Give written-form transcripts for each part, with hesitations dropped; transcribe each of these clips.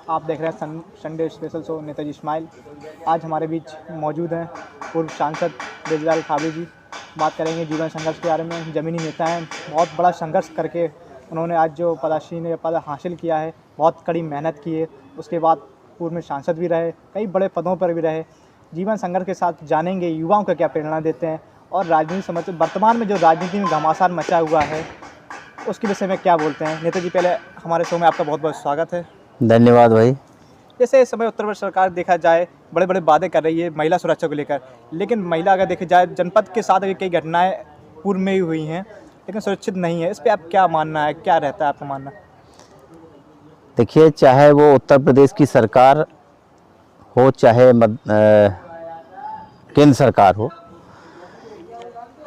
आप देख रहे हैं Sunday special show Netaji smile. आज हमारे बीच मौजूद हैं पूर्व सांसद ब्रिजलाल खाबे जी। बात करेंगे जीवन संघर्ष के बारे में। ज़मीनी नेता हैं, बहुत बड़ा संघर्ष करके उन्होंने आज जो पदासीन पद हासिल किया है, बहुत कड़ी मेहनत की है। उसके बाद पूर्व में सांसद भी रहे, कई बड़े पदों पर भी रहे। जीवन संघर्ष के साथ जानेंगे युवाओं को क्या प्रेरणा देते हैं और राजनीति समझ वर्तमान में जो राजनीति में घमासान मचा हुआ है उसके विषय में क्या बोलते हैं। नेता जी, पहले हमारे शो में आपका बहुत बहुत स्वागत है। धन्यवाद भाई। जैसे इस समय उत्तर प्रदेश सरकार देखा जाए बड़े बड़े वादे कर रही है महिला सुरक्षा को लेकर, लेकिन महिला अगर देखा जाए जनपद के साथ अभी कई घटनाएं पूर्व में ही हुई हैं लेकिन सुरक्षित नहीं है। इस पर आप क्या मानना है, क्या रहता है आपका मानना? देखिए, चाहे वो उत्तर प्रदेश की सरकार हो चाहे केंद्र सरकार हो,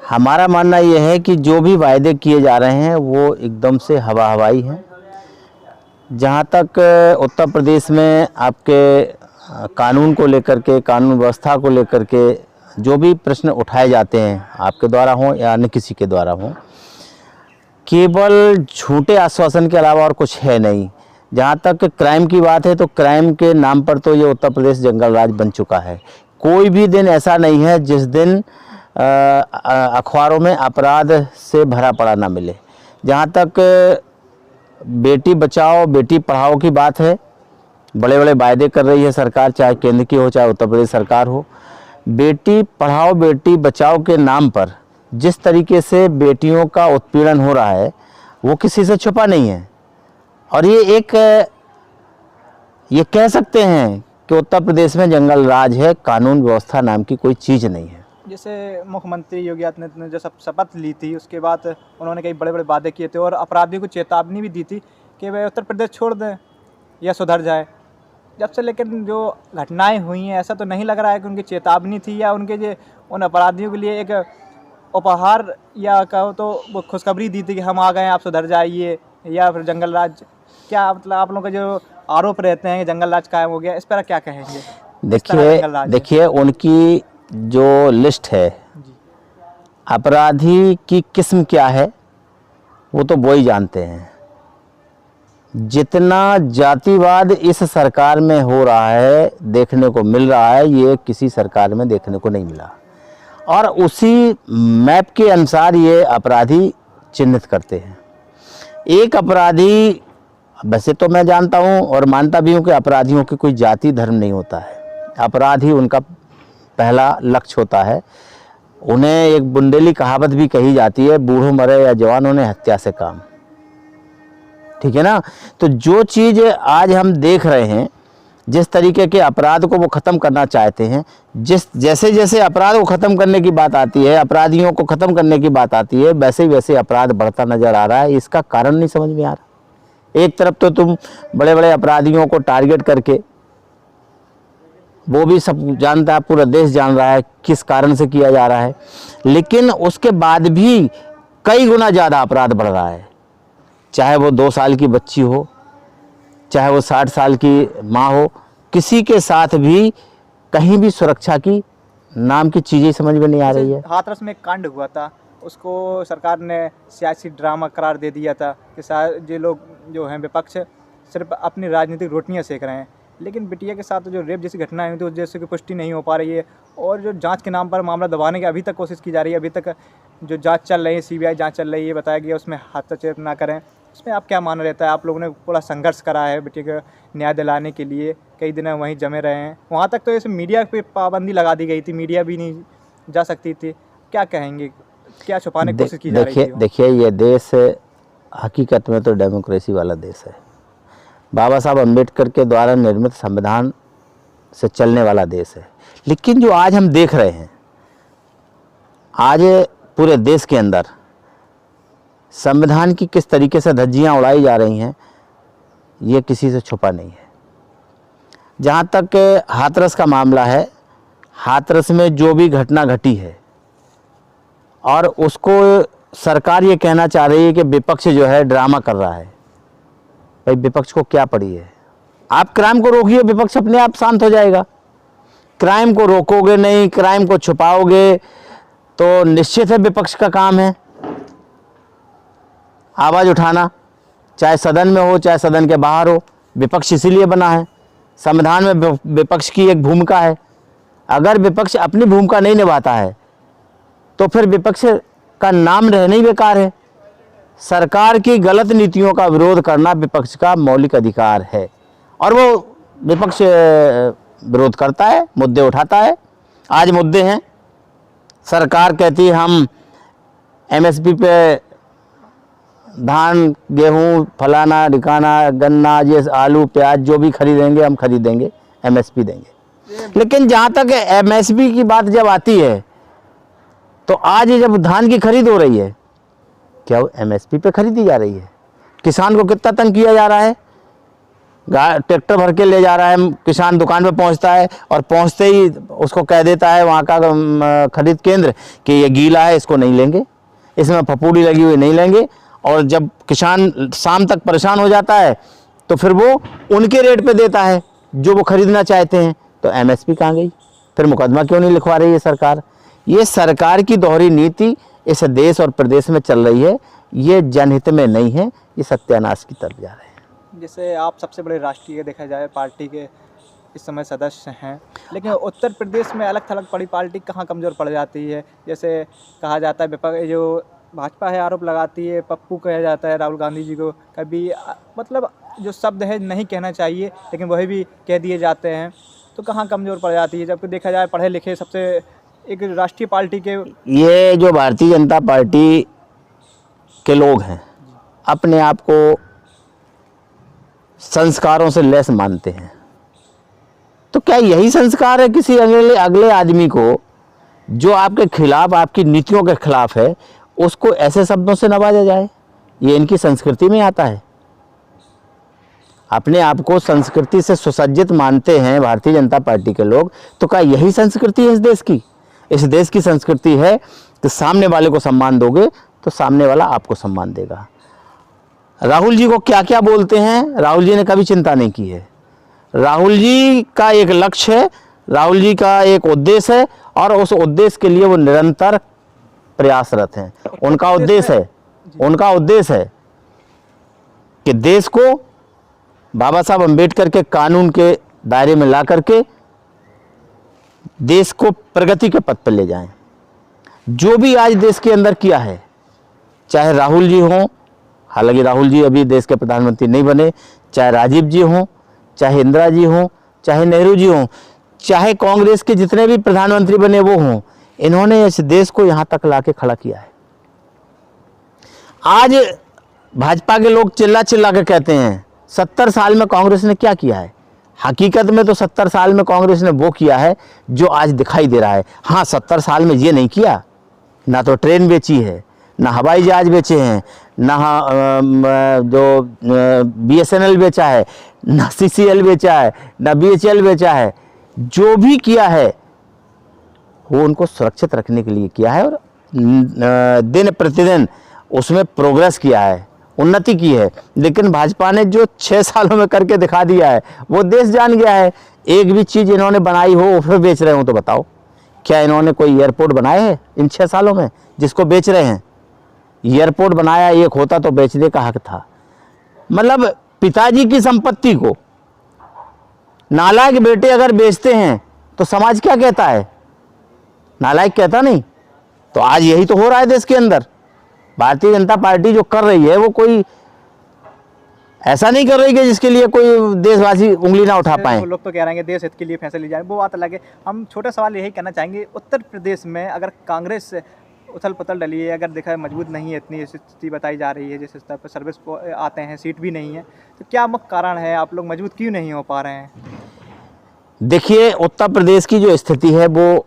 हमारा मानना यह है कि जो भी वायदे किए जा रहे हैं वो एकदम से हवा हवाई हैं। जहाँ तक उत्तर प्रदेश में आपके कानून को लेकर के, कानून व्यवस्था को लेकर के जो भी प्रश्न उठाए जाते हैं, आपके द्वारा हों या अन्य किसी के द्वारा हों, केवल झूठे आश्वासन के अलावा और कुछ है नहीं। जहाँ तक क्राइम की बात है तो क्राइम के नाम पर तो ये उत्तर प्रदेश जंगल राज बन चुका है। कोई भी दिन ऐसा नहीं है जिस दिन अखबारों में अपराध से भरा पड़ा ना मिले। जहाँ तक बेटी बचाओ बेटी पढ़ाओ की बात है, बड़े बड़े वायदे कर रही है सरकार, चाहे केंद्र की हो चाहे उत्तर प्रदेश सरकार हो। बेटी पढ़ाओ बेटी बचाओ के नाम पर जिस तरीके से बेटियों का उत्पीड़न हो रहा है वो किसी से छुपा नहीं है। और ये कह सकते हैं कि उत्तर प्रदेश में जंगल राज है, कानून व्यवस्था नाम की कोई चीज़ नहीं है। जैसे मुख्यमंत्री योगी आदित्यनाथ ने जो शपथ ली थी उसके बाद उन्होंने कई बड़े बड़े वादे किए थे और अपराधियों को चेतावनी भी दी थी कि वे उत्तर प्रदेश छोड़ दें या सुधर जाए। जब से लेकिन जो घटनाएं हुई हैं ऐसा तो नहीं लग रहा है कि उनकी चेतावनी थी या उनके जो उन अपराधियों के लिए एक उपहार या कहो तो वो खुशखबरी दी थी कि हम आ गए आप सुधर जाइए, या फिर जंगल राज। क्या मतलब आप लोगों के जो आरोप रहते हैं कि जंगल राज कायम हो गया, इस पर क्या कहेंगे? देखिए उनकी जो लिस्ट है, अपराधी की किस्म क्या है वो तो वो ही जानते हैं। जितना जातिवाद इस सरकार में हो रहा है, देखने को मिल रहा है, ये किसी सरकार में देखने को नहीं मिला। और उसी मैप के अनुसार ये अपराधी चिन्हित करते हैं। एक अपराधी, वैसे तो मैं जानता हूँ और मानता भी हूँ कि अपराधियों की कोई जाति धर्म नहीं होता है। अपराध ही उनका पहला लक्ष्य होता है। उन्हें एक बुंदेली कहावत भी कही जाती है, बूढ़ों मरे या जवान उन्हें हत्या से काम। ठीक है ना? तो जो चीज़ आज हम देख रहे हैं, जिस तरीके के अपराध को वो ख़त्म करना चाहते हैं, जैसे जैसे अपराध को ख़त्म करने की बात आती है, अपराधियों को ख़त्म करने की बात आती है, वैसे वैसे अपराध बढ़ता नज़र आ रहा है। इसका कारण नहीं समझ में आ रहा। एक तरफ तो तुम बड़े बड़े अपराधियों को टारगेट करके, वो भी सब जानता है, पूरा देश जान रहा है किस कारण से किया जा रहा है, लेकिन उसके बाद भी कई गुना ज़्यादा अपराध बढ़ रहा है। चाहे वो 2 साल की बच्ची हो, चाहे वो 60 साल की माँ हो, किसी के साथ भी कहीं भी सुरक्षा की नाम की चीज़ें समझ में नहीं आ रही है। हाथरस में एक कांड हुआ था, उसको सरकार ने सियासी ड्रामा करार दे दिया था कि शायद ये लोग जो हैं विपक्ष सिर्फ अपनी राजनीतिक रोटियां सेक रहे हैं, लेकिन बिटिया के साथ जो रेप जैसी घटनाएं हुई थी उस जैसे की पुष्टि नहीं हो पा रही है और जो जांच के नाम पर मामला दबाने की अभी तक कोशिश की जा रही है। अभी तक जो जांच चल रही है, सीबीआई जांच चल रही है, बताया गया उसमें हस्तक्षेप ना करें। इसमें आप क्या मान रहता है? आप लोगों ने पूरा संघर्ष करा है बेटिया को न्याय दिलाने के लिए, कई दिन वहीं जमे रहे हैं। वहाँ तक तो इस मीडिया पे पाबंदी लगा दी गई थी, मीडिया भी नहीं जा सकती थी। क्या कहेंगे, क्या छुपाने की कोशिश की जा रही थी? देखिए ये देश हकीकत में तो डेमोक्रेसी वाला देश है। बाबा साहब अम्बेडकर के द्वारा निर्मित संविधान से चलने वाला देश है। लेकिन जो आज हम देख रहे हैं, आज पूरे देश के अंदर संविधान की किस तरीके से धज्जियां उड़ाई जा रही हैं, ये किसी से छुपा नहीं है। जहाँ तक हाथरस का मामला है, हाथरस में जो भी घटना घटी है और उसको सरकार ये कहना चाह रही है कि विपक्ष जो है ड्रामा कर रहा है। भाई विपक्ष को क्या पड़ी है? आप क्राइम को रोकिए, विपक्ष अपने आप शांत हो जाएगा। क्राइम को रोकोगे नहीं, क्राइम को छुपाओगे तो निश्चित है विपक्ष का काम है आवाज़ उठाना, चाहे सदन में हो चाहे सदन के बाहर हो। विपक्ष इसीलिए बना है, संविधान में विपक्ष की एक भूमिका है। अगर विपक्ष अपनी भूमिका नहीं निभाता है तो फिर विपक्ष का नाम रहना ही बेकार है। सरकार की गलत नीतियों का विरोध करना विपक्ष का मौलिक अधिकार है और वो विपक्ष विरोध करता है, मुद्दे उठाता है। आज मुद्दे हैं, सरकार कहती है हम एमएसपी पे धान, गेहूं, फलाना ढिकाना, गन्ना, ये आलू, प्याज जो भी खरीदेंगे हम खरीदेंगे, एमएसपी देंगे। लेकिन जहाँ तक एमएसपी की बात जब आती है तो आज जब धान की खरीद हो रही है, क्या वो एमएसपी पे खरीदी जा रही है? किसान को कितना तंग किया जा रहा है। ट्रैक्टर भर के ले जा रहा है, किसान दुकान पे पहुंचता है और पहुंचते ही उसको कह देता है वहाँ का खरीद केंद्र कि ये गीला है, इसको नहीं लेंगे, इसमें फफूंदी लगी हुई नहीं लेंगे। और जब किसान शाम तक परेशान हो जाता है तो फिर वो उनके रेट पे देता है जो वो खरीदना चाहते हैं। तो एमएसपी कहाँ गई? फिर मुकदमा क्यों नहीं लिखवा रही है सरकार? ये सरकार की दोहरी नीति इस देश और प्रदेश में चल रही है, ये जनहित में नहीं है, ये सत्यानाश की तरफ जा रहे हैं। जैसे आप सबसे बड़े राष्ट्रीय देखा जाए पार्टी के इस समय सदस्य हैं, लेकिन उत्तर प्रदेश में अलग थलग पड़ी पार्टी कहाँ कमज़ोर पड़ जाती है? जैसे कहा जाता है विपक्ष जो भाजपा है आरोप लगाती है, पप्पू कहा जाता है राहुल गांधी जी को, कभी मतलब जो शब्द है नहीं कहना चाहिए लेकिन वही भी कह दिए जाते हैं, तो कहाँ कमज़ोर पड़ जाती है? जबकि देखा जाए पढ़े लिखे सबसे एक राष्ट्रीय पार्टी के ये जो भारतीय जनता पार्टी के लोग हैं अपने आप को संस्कारों से लैस मानते हैं, तो क्या यही संस्कार है किसी अगले आदमी को जो आपके खिलाफ, आपकी नीतियों के खिलाफ है, उसको ऐसे शब्दों से नवाजा जाए? ये इनकी संस्कृति में आता है। अपने आप को संस्कृति से सुसज्जित मानते हैं भारतीय जनता पार्टी के लोग, तो क्या यही संस्कृति है इस देश की? इस देश की संस्कृति है कि सामने वाले को सम्मान दोगे तो सामने वाला आपको सम्मान देगा। राहुल जी को क्या क्या बोलते हैं, राहुल जी ने कभी चिंता नहीं की है। राहुल जी का एक लक्ष्य है, राहुल जी का एक उद्देश्य है और उस उद्देश्य के लिए वो निरंतर प्रयासरत हैं। उनका उद्देश्य है कि देश को बाबा साहब अम्बेडकर के कानून के दायरे में ला करके देश को प्रगति के पथ पर ले जाएं। जो भी आज देश के अंदर किया है, चाहे राहुल जी हों, हालांकि राहुल जी अभी देश के प्रधानमंत्री नहीं बने, चाहे राजीव जी हों, चाहे इंदिरा जी हों, चाहे नेहरू जी हों, चाहे कांग्रेस के जितने भी प्रधानमंत्री बने वो हों, इन्होंने इस देश को यहाँ तक लाके खड़ा किया है। आज भाजपा के लोग चिल्ला चिल्ला के कहते हैं 70 साल में कांग्रेस ने क्या किया है। हकीकत में तो 70 साल में कांग्रेस ने वो किया है जो आज दिखाई दे रहा है। हाँ, 70 साल में ये नहीं किया, ना तो ट्रेन बेची है, ना हवाई जहाज बेचे हैं, ना जो BSNL बेचा है, ना CCL बेचा है, ना BHL बेचा है। जो भी किया है वो उनको सुरक्षित रखने के लिए किया है और दिन प्रतिदिन उसमें प्रोग्रेस किया है, उन्नति की है। लेकिन भाजपा ने जो 6 सालों में करके दिखा दिया है वो देश जान गया है। एक भी चीज़ इन्होंने बनाई हो वो फिर बेच रहे हो तो बताओ, क्या इन्होंने कोई एयरपोर्ट बनाए है इन 6 सालों में जिसको बेच रहे हैं? एयरपोर्ट बनाया एक होता तो बेचने का हक था। मतलब पिताजी की संपत्ति को नालायक बेटे अगर बेचते हैं तो समाज क्या कहता है? नालायक कहता नहीं। तो आज यही तो हो रहा है देश के अंदर। भारतीय जनता पार्टी जो कर रही है वो कोई ऐसा नहीं कर रही कि जिसके लिए कोई देशवासी उंगली ना उठा पाए। लोग तो कह रहे हैं देश हित के लिए फैसले लिए जाए, वो बात अलग है। हम छोटा सवाल यही कहना चाहेंगे, उत्तर प्रदेश में अगर कांग्रेस उथल पुथल डली है, अगर देखा है मजबूत नहीं है, इतनी स्थिति बताई जा रही है, जिस स्तर पर सर्विस आते हैं सीट भी नहीं है, तो क्या मुख्य कारण है? आप लोग मजबूत क्यों नहीं हो पा रहे हैं? देखिए, उत्तर प्रदेश की जो स्थिति है वो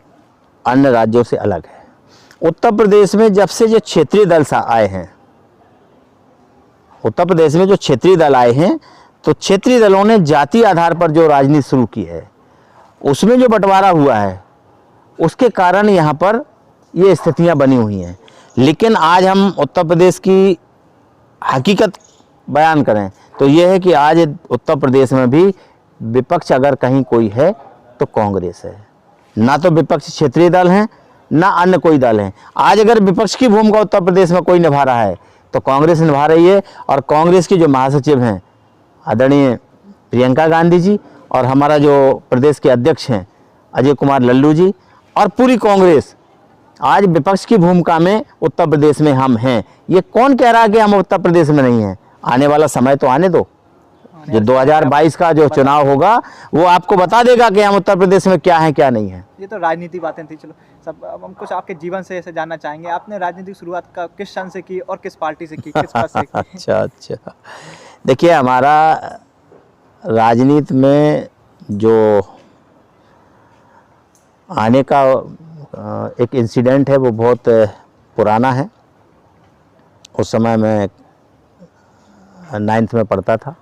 अन्य राज्यों से अलग है। उत्तर प्रदेश में जब से जो क्षेत्रीय दल आए हैं, उत्तर प्रदेश में जो क्षेत्रीय दल आए हैं, तो क्षेत्रीय दलों ने जाति आधार पर जो राजनीति शुरू की है, उसमें जो बंटवारा हुआ है, उसके कारण यहाँ पर ये स्थितियाँ बनी हुई हैं। लेकिन आज हम उत्तर प्रदेश की हकीकत बयान करें तो ये है कि आज उत्तर प्रदेश में भी विपक्ष अगर कहीं कोई है तो कांग्रेस है। ना तो विपक्ष क्षेत्रीय दल हैं, ना अन्य कोई दल हैं। आज अगर विपक्ष की भूमिका उत्तर प्रदेश में कोई निभा रहा है तो कांग्रेस निभा रही है। और कांग्रेस की जो महासचिव हैं आदरणीय प्रियंका गांधी जी और हमारा जो प्रदेश के अध्यक्ष हैं अजय कुमार लल्लू जी और पूरी कांग्रेस आज विपक्ष की भूमिका में उत्तर प्रदेश में हम हैं। ये कौन कह रहा है कि हम उत्तर प्रदेश में नहीं हैं? आने वाला समय तो आने दो, जो 2022 का जो चुनाव होगा वो आपको बता देगा कि हम उत्तर प्रदेश में क्या है क्या नहीं है। ये तो राजनीति बातें थी। चलो सब, अब हम कुछ आपके जीवन से ऐसे जानना चाहेंगे, आपने राजनीतिक शुरुआत का किस सन से की और किस पार्टी से की, किस पद से की? अच्छा, देखिए हमारा राजनीति में जो आने का एक इंसिडेंट है वो बहुत पुराना है। उस समय मैं 9th में पढ़ता था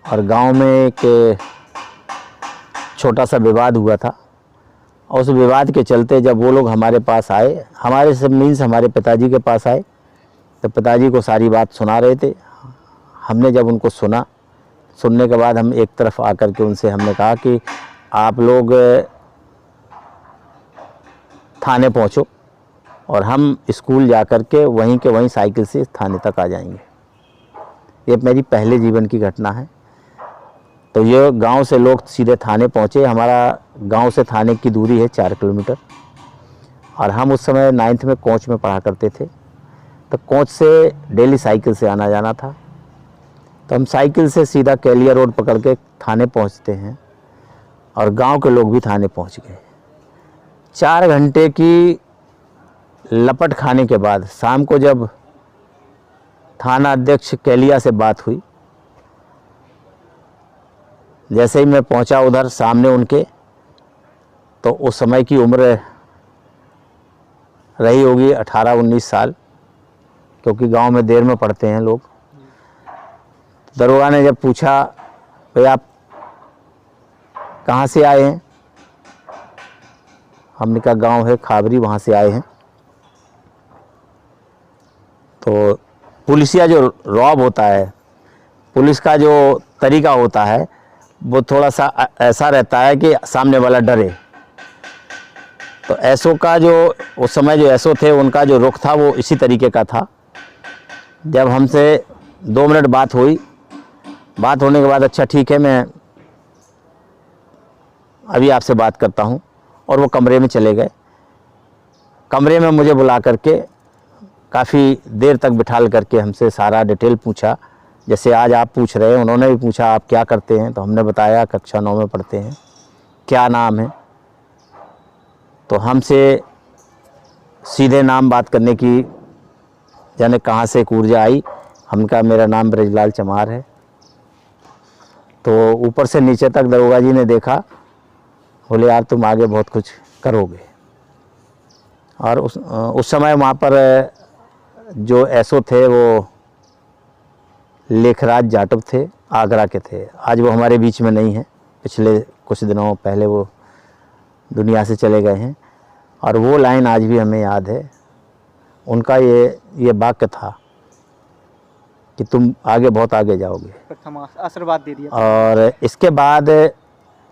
और गांव में एक छोटा सा विवाद हुआ था। और उस विवाद के चलते जब वो लोग हमारे पास आए, हमारे सब मीन्स हमारे पिताजी के पास आए, तो पिताजी को सारी बात सुना रहे थे। हमने जब उनको सुना, सुनने के बाद हम एक तरफ आकर के उनसे हमने कहा कि आप लोग थाने पहुंचो और हम स्कूल जा कर के वहीं के वहीं साइकिल से थाने तक आ जाएंगे। ये मेरी पहले जीवन की घटना है। तो ये गांव से लोग सीधे थाने पहुंचे। हमारा गांव से थाने की दूरी है 4 किलोमीटर और हम उस समय 9th में कोंच में पढ़ा करते थे। तो कोंच से डेली साइकिल से आना जाना था। तो हम साइकिल से सीधा कैलिया रोड पकड़ के थाने पहुंचते हैं और गांव के लोग भी थाने पहुंच गए। 4 घंटे की लपट खाने के बाद शाम को जब थाना अध्यक्ष कैलिया से बात हुई, जैसे ही मैं पहुंचा उधर सामने उनके, तो उस समय की उम्र रही होगी 18-19 साल, क्योंकि गांव में देर में पढ़ते हैं लोग। दरोगा ने जब पूछा भाई आप कहाँ से आए हैं, हमने कहा गांव है खाबरी, वहाँ से आए हैं। तो पुलिसिया जो रौब होता है, पुलिस का जो तरीका होता है वो थोड़ा सा ऐसा रहता है कि सामने वाला डरे। तो ऐसो का जो उस समय जो ऐसो थे उनका जो रुख था वो इसी तरीके का था। जब हमसे 2 मिनट बात हुई, बात होने के बाद अच्छा ठीक है मैं अभी आपसे बात करता हूँ, और वो कमरे में चले गए। कमरे में मुझे बुला करके काफ़ी देर तक बिठाल करके हमसे सारा डिटेल पूछा, जैसे आज आप पूछ रहे हैं। उन्होंने भी पूछा आप क्या करते हैं, तो हमने बताया कक्षा 9 में पढ़ते हैं, क्या नाम है। तो हमसे सीधे नाम बात करने की जाने कहाँ से एक ऊर्जा आई। हमने कहा मेरा नाम ब्रजलाल चमार है। तो ऊपर से नीचे तक दरोगा जी ने देखा, बोले यार तुम आगे बहुत कुछ करोगे। और उस समय वहाँ पर जो एसओ थे वो लेखराज जाटव थे, आगरा के थे। आज वो हमारे बीच में नहीं है, पिछले कुछ दिनों पहले वो दुनिया से चले गए हैं। और वो लाइन आज भी हमें याद है। उनका ये वाक्य था कि तुम आगे बहुत आगे जाओगे, आशीर्वाद दे दिया। और इसके बाद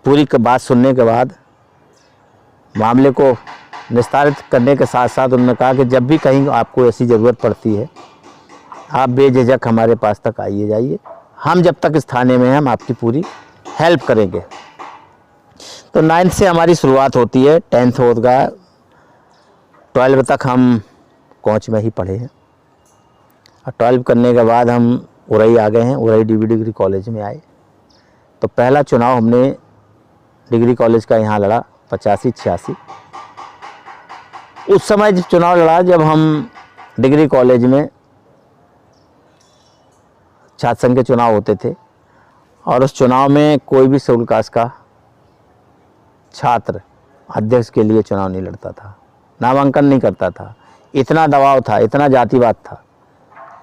पूरी बात सुनने के बाद मामले को निस्तारित करने के साथ साथ उन्होंने कहा कि जब भी कहीं आपको ऐसी ज़रूरत पड़ती है आप बेझिझक हमारे पास तक आइए जाइए, हम जब तक इस थाने में हैं हम आपकी पूरी हेल्प करेंगे। तो 9th से हमारी शुरुआत होती है, 10th होगा, 12 तक हम कोंच में ही पढ़े हैं। और 12 करने के बाद हम उरई आ गए हैं, उरई डिग्री कॉलेज में आए। तो पहला चुनाव हमने डिग्री कॉलेज का यहाँ लड़ा 85-86। उस समय जब चुनाव लड़ा, जब हम डिग्री कॉलेज में छात्र संघ के चुनाव होते थे, और उस चुनाव में कोई भी शेड्यूल कास्ट का छात्र अध्यक्ष के लिए चुनाव नहीं लड़ता था, नामांकन नहीं करता था। इतना दबाव था, इतना जातिवाद था।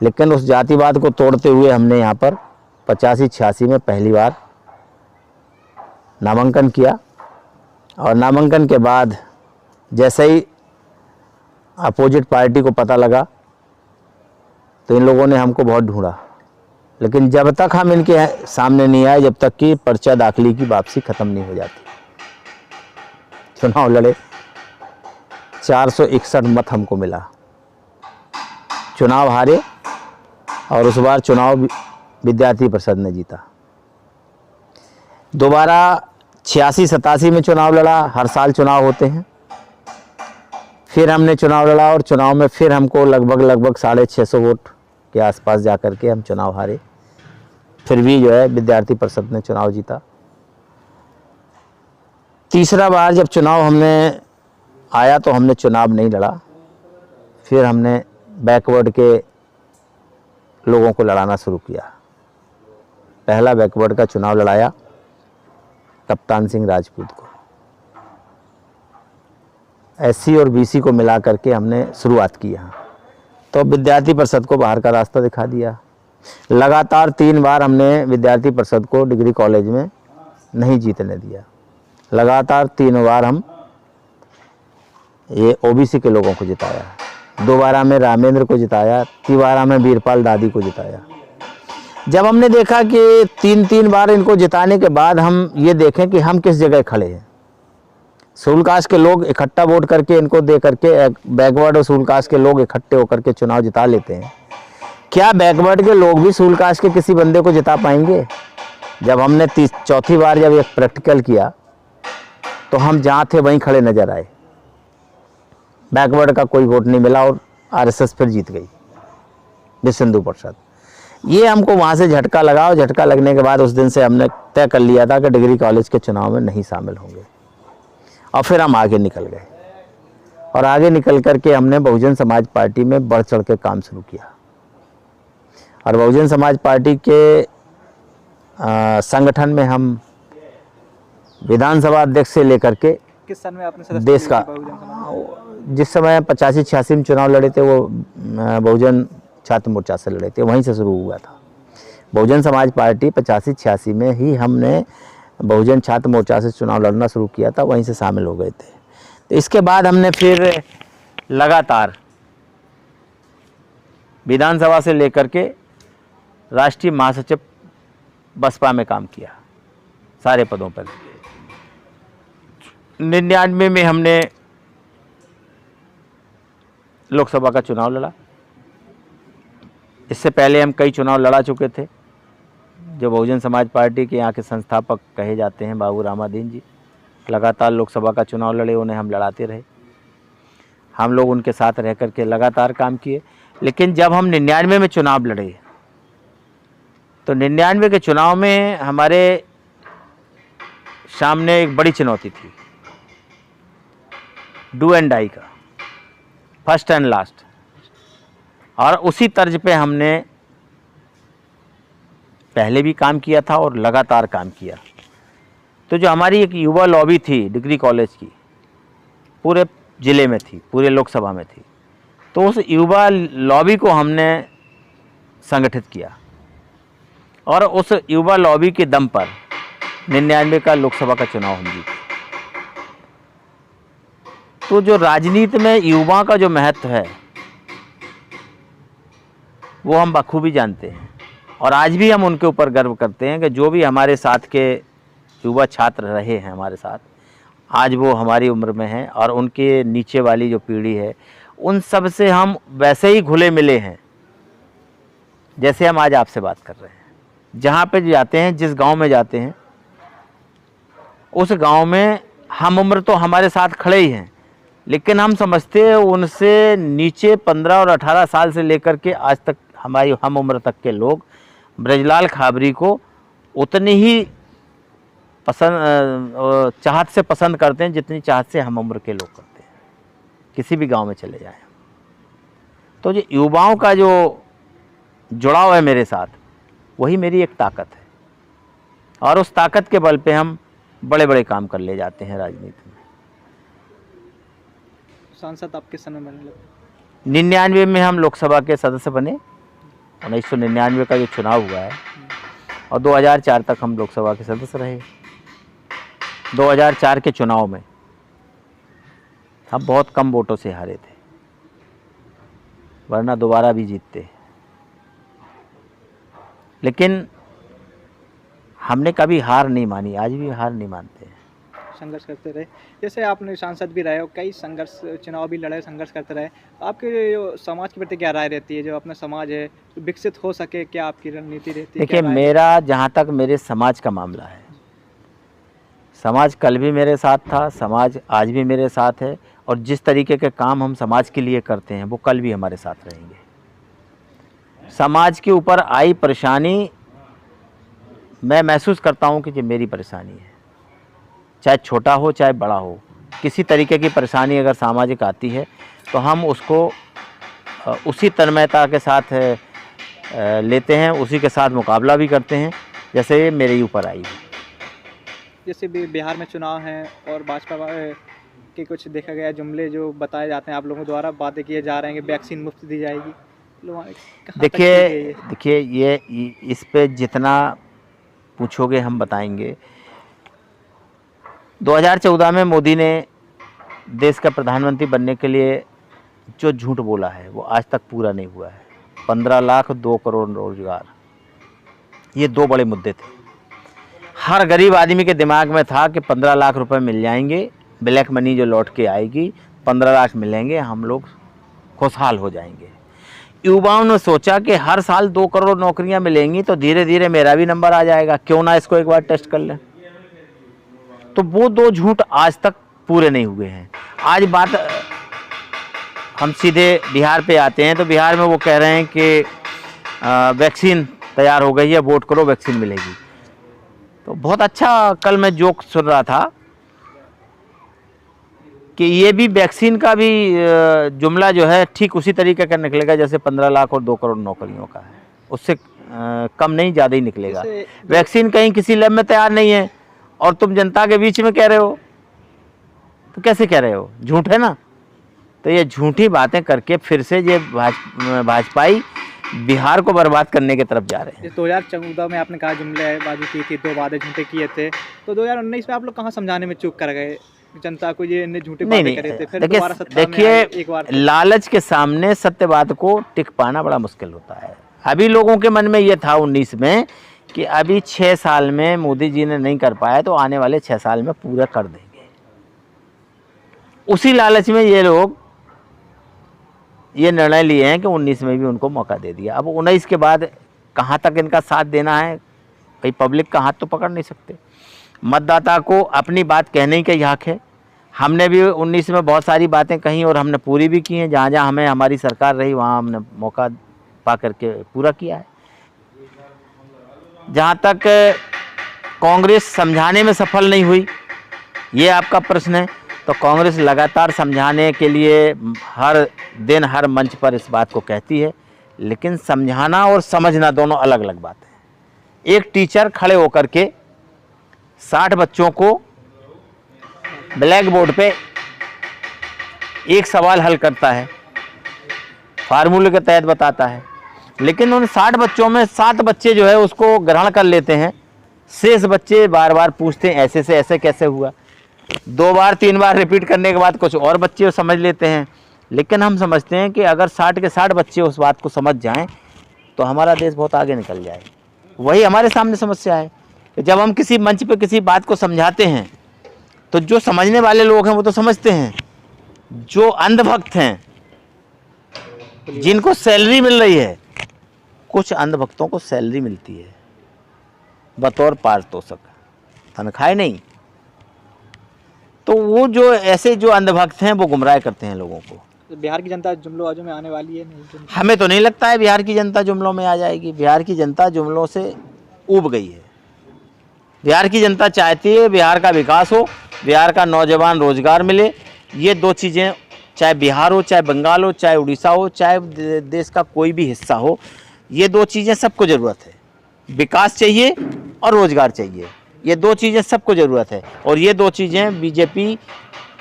लेकिन उस जातिवाद को तोड़ते हुए हमने यहाँ पर 85-86 में पहली बार नामांकन किया। और नामांकन के बाद जैसे ही अपोजिट पार्टी को पता लगा तो इन लोगों ने हमको बहुत ढूंढा, लेकिन जब तक हम इनके सामने नहीं आए, जब तक कि पर्चा दाखिली की वापसी ख़त्म नहीं हो जाती। चुनाव लड़े, 461 मत हमको मिला, चुनाव हारे, और उस बार चुनाव विद्यार्थी परिषद ने जीता। दोबारा 86-87 में चुनाव लड़ा। हर साल चुनाव होते हैं। फिर हमने चुनाव लड़ा और चुनाव में फिर हमको लगभग 650 वोट के आसपास जा कर के हम चुनाव हारे। फिर भी जो है विद्यार्थी परिषद ने चुनाव जीता। तीसरा बार जब चुनाव हमने आया तो हमने चुनाव नहीं लड़ा। फिर हमने बैकवर्ड के लोगों को लड़ाना शुरू किया। पहला बैकवर्ड का चुनाव लड़ाया कप्तान सिंह राजपूत को। एससी और बीसी को मिला करके हमने शुरुआत की यहाँ। तो विद्यार्थी परिषद को बाहर का रास्ता दिखा दिया। लगातार 3 बार हमने विद्यार्थी परिषद को डिग्री कॉलेज में नहीं जीतने दिया। लगातार 3 बार हम ये ओबीसी के लोगों को जिताया। 2 बार में रामेंद्र को जिताया, 3 बार में वीरपाल दादी को जिताया। जब हमने देखा कि 3 बार इनको जिताने के बाद हम ये देखें कि हम किस जगह खड़े हैं। सूलकास्ट के लोग इकट्ठा वोट करके इनको दे करके, बैकवर्ड और सूलकास्ट के लोग इकट्ठे होकर के चुनाव जिता लेते हैं। क्या बैकवर्ड के लोग भी सूलकास्ट के किसी बंदे को जिता पाएंगे? जब हमने 4थी बार जब एक प्रैक्टिकल किया तो हम जहाँ थे वहीं खड़े नजर आए। बैकवर्ड का कोई वोट नहीं मिला और आरएसएस फिर जीत गई, विश्वेंदु प्रसाद। ये हमको वहाँ से झटका लगा और झटका लगने के बाद उस दिन से हमने तय कर लिया था कि डिग्री कॉलेज के चुनाव में नहीं शामिल होंगे। और फिर हम आगे निकल गए और आगे निकल करके हमने बहुजन समाज पार्टी में बढ़ चढ़ के काम शुरू किया। और बहुजन समाज पार्टी के संगठन में हम विधानसभा अध्यक्ष से लेकर के किस सन में आपने देश का, जिस समय 85-86 में चुनाव लड़े थे वो बहुजन छात्र मोर्चा से लड़े थे, वहीं से शुरू हुआ था। बहुजन समाज पार्टी 85-86 में ही हमने बहुजन छात्र मोर्चा से चुनाव लड़ना शुरू किया था, वहीं से शामिल हो गए थे। तो इसके बाद हमने फिर लगातार विधानसभा से लेकर के राष्ट्रीय महासचिव बसपा में काम किया, सारे पदों पर। 99 में हमने लोकसभा का चुनाव लड़ा। इससे पहले हम कई चुनाव लड़ा चुके थे। जो बहुजन समाज पार्टी के यहाँ के संस्थापक कहे जाते हैं बाबू रामादीन जी, लगातार लोकसभा का चुनाव लड़े, उन्हें हम लड़ाते रहे। हम लोग उनके साथ रह कर के लगातार काम किए। लेकिन जब हम 99 में चुनाव लड़े तो 99 के चुनाव में हमारे सामने एक बड़ी चुनौती थी, डू एंड डाई का, फर्स्ट एंड लास्ट। और उसी तर्ज पे हमने पहले भी काम किया था और लगातार काम किया। तो जो हमारी एक युवा लॉबी थी डिग्री कॉलेज की, पूरे ज़िले में थी, पूरे लोकसभा में थी, तो उस युवा लॉबी को हमने संगठित किया और उस युवा लॉबी के दम पर 99 का लोकसभा का चुनाव हम जीते। तो जो राजनीति में युवा का जो महत्व है वो हम बखूबी जानते हैं और आज भी हम उनके ऊपर गर्व करते हैं कि जो भी हमारे साथ के युवा छात्र रहे हैं हमारे साथ, आज वो हमारी उम्र में हैं और उनके नीचे वाली जो पीढ़ी है उन सब से हम वैसे ही घुले मिले हैं जैसे हम आज आपसे बात कर रहे हैं। जहाँ पे जाते हैं, जिस गांव में जाते हैं, उस गांव में हम उम्र तो हमारे साथ खड़े ही हैं, लेकिन हम समझते हैं उनसे नीचे 15 और 18 साल से लेकर के आज तक हमारी हम उम्र तक के लोग ब्रजलाल खाबरी को उतनी ही चाहत से पसंद करते हैं जितनी चाहत से हम उम्र के लोग करते हैं, किसी भी गांव में चले जाएं। तो जो युवाओं का जो जुड़ाव है मेरे साथ, वही मेरी एक ताकत है और उस ताकत के बल पे हम बड़े बड़े काम कर ले जाते हैं राजनीति में। सांसद आप किस समय बने? 99 में हम लोकसभा के सदस्य बने। 1999 का जो चुनाव हुआ है और 2004 तक हम लोकसभा के सदस्य रहे। 2004 के चुनाव में हम बहुत कम वोटों से हारे थे, वरना दोबारा भी जीतते। लेकिन हमने कभी हार नहीं मानी, आज भी हार नहीं मानते हैं, संघर्ष करते रहे। जैसे आपने सांसद भी रहे हो, कई संघर्ष चुनाव भी लड़े, संघर्ष करते रहे, तो आपके जो समाज के प्रति क्या राय रहती है? जो अपना समाज है तो विकसित हो सके, क्या आपकी रणनीति रहती है? देखिए, मेरा जहाँ तक मेरे समाज का मामला है, समाज कल भी मेरे साथ था, समाज आज भी मेरे साथ है, और जिस तरीके के काम हम समाज के लिए करते हैं वो कल भी हमारे साथ रहेंगे। समाज के ऊपर आई परेशानी मैं महसूस करता हूँ कि ये मेरी परेशानी है, चाहे छोटा हो चाहे बड़ा हो। किसी तरीके की परेशानी अगर सामाजिक आती है तो हम उसको उसी तन्मयता के साथ लेते हैं, उसी के साथ मुकाबला भी करते हैं जैसे ये मेरे ऊपर आई है। जैसे भी बिहार में चुनाव हैं और भाजपा के कुछ देखा गया जुमले जो बताए जाते हैं आप लोगों द्वारा, बातें किए जा रहे हैं कि वैक्सीन मुफ्त दी जाएगी, कहाँ तक ठीक है ये? देखिए ये इस पे जितना पूछोगे हम बताएंगे। 2014 में मोदी ने देश का प्रधानमंत्री बनने के लिए जो झूठ बोला है वो आज तक पूरा नहीं हुआ है। 15 लाख 2 करोड़ रोजगार, ये दो बड़े मुद्दे थे। हर गरीब आदमी के दिमाग में था कि 15 लाख रुपए मिल जाएंगे, ब्लैक मनी जो लौट के आएगी, 15 लाख मिलेंगे, हम लोग खुशहाल हो जाएंगे। युवाओं ने सोचा कि हर साल 2 करोड़ नौकरियां मिलेंगी तो धीरे धीरे मेरा भी नंबर आ जाएगा, क्यों ना इसको एक बार टेस्ट कर लें। तो वो दो झूठ आज तक पूरे नहीं हुए हैं। आज बात हम सीधे बिहार पे आते हैं तो बिहार में वो कह रहे हैं कि वैक्सीन तैयार हो गई है, वोट करो वैक्सीन मिलेगी। तो बहुत अच्छा, कल मैं जोक सुन रहा था कि ये भी वैक्सीन का भी जुमला जो है ठीक उसी तरीके का निकलेगा जैसे 15 लाख और 2 करोड़ नौकरियों का है, उससे कम नहीं ज़्यादा ही निकलेगा। वैक्सीन कहीं किसी लैब में तैयार नहीं है और तुम जनता के बीच में कह रहे हो, तो कैसे कह रहे हो? झूठ है ना। तो ये झूठी बातें करके फिर से ये भाजपाई बिहार को बर्बाद करने की तरफ जा रहे हैं। 2014 में आपने कहा जुमलेबाजी की थी, 2 वादे झूठे किए थे, तो 2019 में आप लोग कहाँ समझाने में चूक कर गए जनता को? ये इन्हें झूठे बातें करे थे, फिर दोबारा सत्ता में आए एक बार। लालच के सामने सत्यवाद को टिक पाना बड़ा मुश्किल होता है। अभी लोगों के मन में ये था 19 में कि अभी 6 साल में मोदी जी ने नहीं कर पाया तो आने वाले 6 साल में पूरा कर देंगे। उसी लालच में ये लोग ये निर्णय लिए हैं कि 19 में भी उनको मौका दे दिया। अब 19 के बाद कहाँ तक इनका साथ देना है, भाई पब्लिक का हाथ तो पकड़ नहीं सकते। मतदाता को अपनी बात कहने का हक है। हमने भी 19 में बहुत सारी बातें कही और हमने पूरी भी की हैं। जहाँ जहाँ हमें हमारी सरकार रही वहाँ हमने मौका पा करके पूरा किया है। जहाँ तक कांग्रेस समझाने में सफल नहीं हुई, ये आपका प्रश्न है, तो कांग्रेस लगातार समझाने के लिए हर दिन हर मंच पर इस बात को कहती है, लेकिन समझाना और समझना दोनों अलग अलग बात है। एक टीचर खड़े होकर के 60 बच्चों को ब्लैक बोर्ड पे एक सवाल हल करता है, फार्मूले के तहत बताता है, लेकिन उन 60 बच्चों में 7 बच्चे जो है उसको ग्रहण कर लेते हैं, शेष बच्चे बार बार पूछते हैं ऐसे से ऐसे कैसे हुआ। 2 बार 3 बार रिपीट करने के बाद कुछ और बच्चे समझ लेते हैं। लेकिन हम समझते हैं कि अगर 60 के 60 बच्चे उस बात को समझ जाएं तो हमारा देश बहुत आगे निकल जाए। वही हमारे सामने समस्या है कि जब हम किसी मंच पे किसी बात को समझाते हैं तो जो समझने वाले लोग हैं वो तो समझते हैं, जो अंधभक्त हैं जिनको सैलरी मिल रही है, कुछ अंधभक्तों को सैलरी मिलती है बतौर पारितोषिक, तनख्वाह नहीं, तो वो जो ऐसे जो अंधभक्त हैं वो गुमराह करते हैं लोगों को। बिहार की जनता जुमलों में आने वाली है? नहीं, हमें तो नहीं लगता है बिहार की जनता जुमलों में आ जाएगी। बिहार की जनता जुमलों से ऊब गई है। बिहार की जनता चाहती है बिहार का विकास हो, बिहार का नौजवान रोजगार मिले। ये दो चीज़ें, चाहे बिहार हो, चाहे बंगाल हो, चाहे उड़ीसा हो, चाहे देश का कोई भी हिस्सा हो, ये दो चीज़ें सबको ज़रूरत है। विकास चाहिए और रोजगार चाहिए, ये दो चीज़ें सबको ज़रूरत है। और ये दो चीज़ें बीजेपी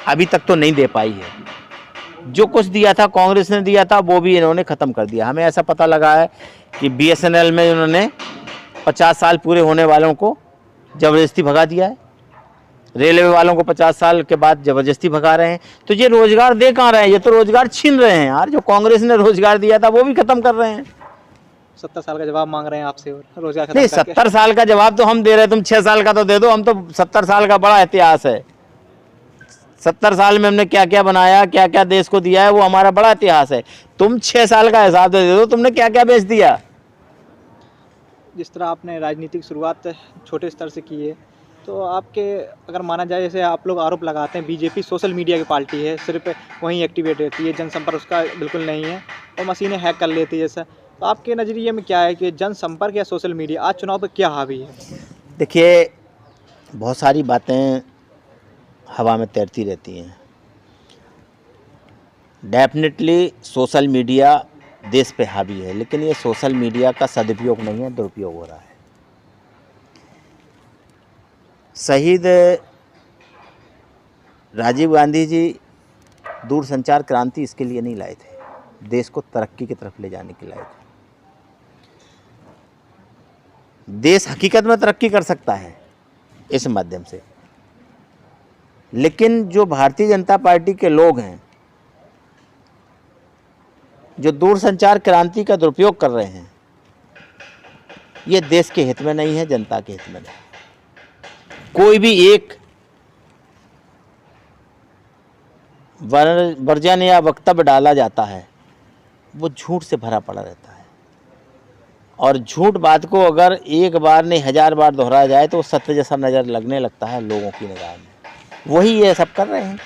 अभी तक तो नहीं दे पाई है। जो कुछ दिया था, कांग्रेस ने दिया था, वो भी इन्होंने ख़त्म कर दिया। हमें ऐसा पता लगा है कि BSNL में इन्होंने 50 साल पूरे होने वालों को ज़बरदस्ती भगा दिया है। रेलवे वालों को 50 साल के बाद ज़बरदस्ती भगा रहे हैं। तो ये रोज़गार दे कहाँ रहे हैं? ये तो रोज़गार छीन रहे हैं यार। जो कांग्रेस ने रोज़गार दिया था वो भी ख़त्म कर रहे हैं। 70 साल का जवाब मांग रहे हैं आपसे और रोज़गार नहीं, 70 साल का जवाब तो हम दे रहे हैं, तुम 6 साल का तो दे दो। हम तो 70 साल का बड़ा इतिहास है। 70 साल में हमने क्या क्या बनाया, क्या क्या देश को दिया है, वो हमारा बड़ा इतिहास है। तुम 6 साल का हिसाब दे दो, तुमने क्या क्या बेच दिया। जिस तरह आपने राजनीतिक शुरुआत छोटे स्तर से की है, तो आपके अगर माना जाए, जैसे आप लोग आरोप लगाते हैं बीजेपी सोशल मीडिया की पार्टी है, सिर्फ वहीं एक्टिवेट रहती है, जनसंपर्क उसका बिल्कुल नहीं है और मशीनें हैक कर लेती है जैसा। तो आपके नज़रिए में क्या है कि जनसंपर्क या सोशल मीडिया आज चुनाव पर क्या हावी है? देखिए, बहुत सारी बातें हवा में तैरती रहती हैं। डेफिनेटली सोशल मीडिया देश पे हावी है, लेकिन ये सोशल मीडिया का सदुपयोग नहीं है, दुरुपयोग हो रहा है। शहीद राजीव गांधी जी दूरसंचार क्रांति इसके लिए नहीं लाए थे, देश को तरक्की की तरफ ले जाने के लाए थे। देश हकीकत में तरक्की कर सकता है इस माध्यम से, लेकिन जो भारतीय जनता पार्टी के लोग हैं जो दूरसंचार क्रांति का दुरुपयोग कर रहे हैं, ये देश के हित में नहीं है, जनता के हित में नहीं। कोई भी एक वर्जन या वक्तव्य डाला जाता है, वो झूठ से भरा पड़ा रहता है, और झूठ बात को अगर एक बार नहीं 1000 बार दोहराया जाए तो वो सत्य जैसा नज़र लगने लगता है लोगों की निगाह में। वही ये सब कर रहे हैं।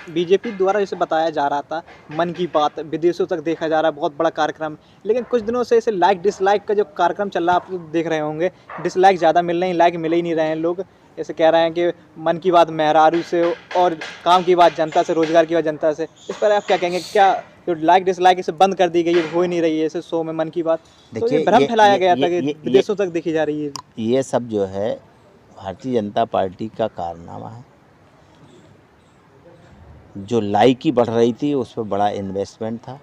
बीजेपी द्वारा जैसे बताया जा रहा था, मन की बात विदेशों तक देखा जा रहा है, बहुत बड़ा कार्यक्रम, लेकिन कुछ दिनों से इसे लाइक डिसलाइक का जो कार्यक्रम चल रहा है, आप लोग देख रहे होंगे, डिसलाइक ज़्यादा मिल रहे हैं, लाइक मिल ही नहीं रहे हैं। लोग ऐसे कह रहे हैं कि मन की बात मेहरारू से और काम की बात जनता से, रोजगार की बात जनता से। इस पर आप क्या कहेंगे? क्या जो लाइक डिसलाइक इसे बंद कर दी गई है, हो ही नहीं रही है इसे शो में मन की बात? तो ये भ्रम फैलाया गया था कि विदेशों तक देखी जा रही है। ये सब जो है भारतीय जनता पार्टी का कारनामा है। जो लाइकी बढ़ रही थी उस पर बड़ा इन्वेस्टमेंट था।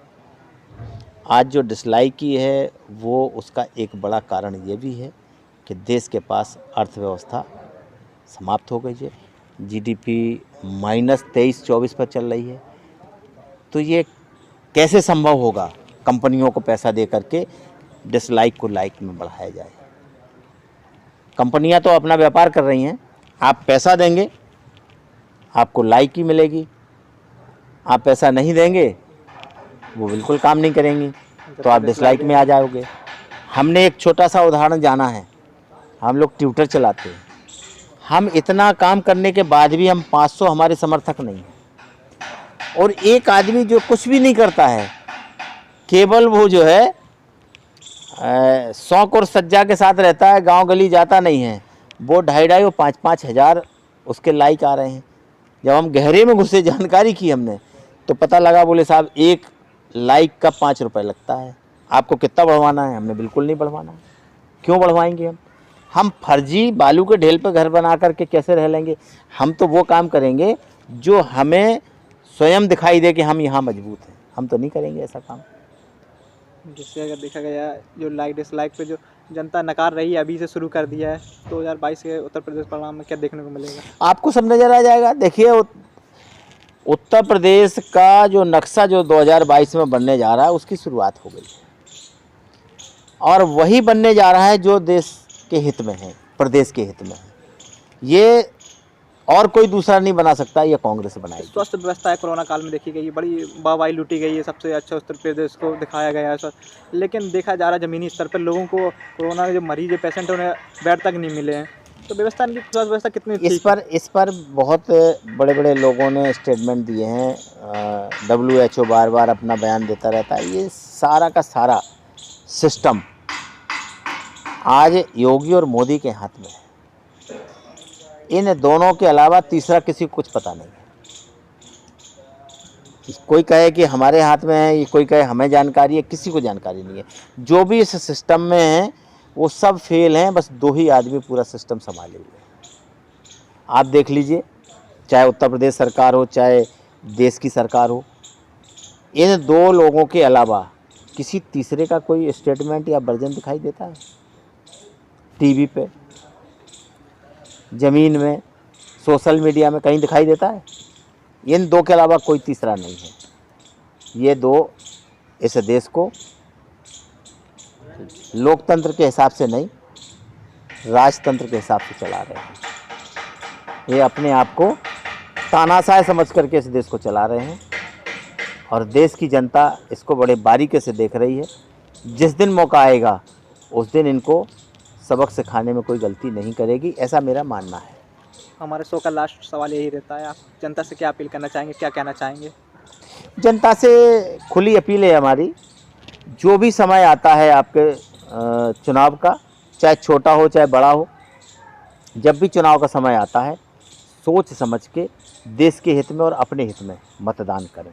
आज जो डिसलाइकी है वो उसका एक बड़ा कारण ये भी है कि देश के पास अर्थव्यवस्था समाप्त हो गई है। जीडीपी -23-24 पर चल रही है। तो ये कैसे संभव होगा कंपनियों को पैसा दे करके डिसलाइक को लाइक में बढ़ाया जाए? कंपनियां तो अपना व्यापार कर रही हैं। आप पैसा देंगे आपको लाइक ही मिलेगी, आप पैसा नहीं देंगे वो बिल्कुल काम नहीं करेंगी, तो आप डिसलाइक में आ जाओगे। हमने एक छोटा सा उदाहरण जाना है। हम लोग ट्विटर चलाते हैं, हम इतना काम करने के बाद भी हम 500 हमारे समर्थक नहीं हैं, और एक आदमी जो कुछ भी नहीं करता है, केवल वो जो है शौक और सज्जा के साथ रहता है, गांव गली जाता नहीं है, वो 2,500 और 5-5 हज़ार उसके लाइक आ रहे हैं। जब हम गहरे में घुसे, जानकारी की हमने, तो पता लगा, बोले साहब 1 लाइक का 5 रुपये लगता है। आपको कितना बढ़वाना है? हमने बिल्कुल नहीं बढ़वाना है। क्यों बढ़वाएंगे हम फर्जी बालू के ढेल पर घर बना करके कैसे रह लेंगे? हम तो वो काम करेंगे जो हमें स्वयं दिखाई दे कि हम यहाँ मजबूत हैं। हम तो नहीं करेंगे ऐसा काम। जिससे अगर देखा गया, जो लाइक डिसलाइक पे जो जनता नकार रही है, अभी से शुरू कर दिया है। 2022 के उत्तर प्रदेश परिणाम में क्या देखने को मिलेगा? आपको सब नज़र आ जाएगा। देखिए, उत्तर प्रदेश का जो नक्शा जो 2022 में बनने जा रहा है, उसकी शुरुआत हो गई है, और वही बनने जा रहा है जो देश के हित में है, प्रदेश के हित में है। ये और कोई दूसरा नहीं बना सकता, ये कांग्रेस बनाएगी। स्वास्थ्य व्यवस्था है कोरोना काल में देखी गई, बड़ी वाहवाही लूटी गई है, सबसे अच्छा उत्तर प्रदेश को दिखाया गया है सर। लेकिन देखा जा रहा है ज़मीनी स्तर पर लोगों को कोरोना के जो मरीज पेशेंट उन्हें बेड तक नहीं मिले हैं। तो व्यवस्था, इनकी स्वास्थ्य व्यवस्था कितनी इस पर बहुत बड़े बड़े लोगों ने स्टेटमेंट दिए हैं। WHO बार बार अपना बयान देता रहता है। ये सारा का सारा सिस्टम आज योगी और मोदी के हाथ में है। इन दोनों के अलावा तीसरा किसी को कुछ पता नहीं है। कोई कहे कि हमारे हाथ में है, कोई कहे हमें जानकारी है, किसी को जानकारी नहीं है। जो भी इस सिस्टम में है वो सब फेल हैं। बस 2 ही आदमी पूरा सिस्टम संभाले हुए हैं। आप देख लीजिए, चाहे उत्तर प्रदेश सरकार हो, चाहे देश की सरकार हो, इन 2 लोगों के अलावा किसी तीसरे का कोई स्टेटमेंट या वर्जन दिखाई देता है? टीवी पे, ज़मीन में, सोशल मीडिया में कहीं दिखाई देता है? इन 2 के अलावा कोई तीसरा नहीं है। ये 2 इस देश को लोकतंत्र के हिसाब से नहीं, राजतंत्र के हिसाब से चला रहे हैं। ये अपने आप को तानाशाह समझ करके इस देश को चला रहे हैं, और देश की जनता इसको बड़े बारीकी से देख रही है। जिस दिन मौका आएगा उस दिन इनको सबक सिखाने में कोई गलती नहीं करेगी, ऐसा मेरा मानना है। हमारे शो का लास्ट सवाल यही रहता है, आप जनता से क्या अपील करना चाहेंगे, क्या कहना चाहेंगे? जनता से खुली अपील है हमारी, जो भी समय आता है आपके चुनाव का, चाहे छोटा हो चाहे बड़ा हो, जब भी चुनाव का समय आता है सोच समझ के देश के हित में और अपने हित में मतदान करें।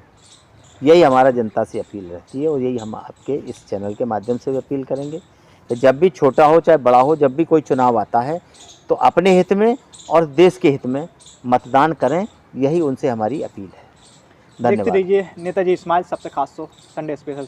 यही हमारा जनता से अपील रहती है और यही हम आपके इस चैनल के माध्यम से भी अपील करेंगे कि जब भी छोटा हो चाहे बड़ा हो, जब भी कोई चुनाव आता है तो अपने हित में और देश के हित में मतदान करें, यही उनसे हमारी अपील है। देखते धन्यवाद। रहिए नेताजी स्माइल सबसे खास शो संडे स्पेशल।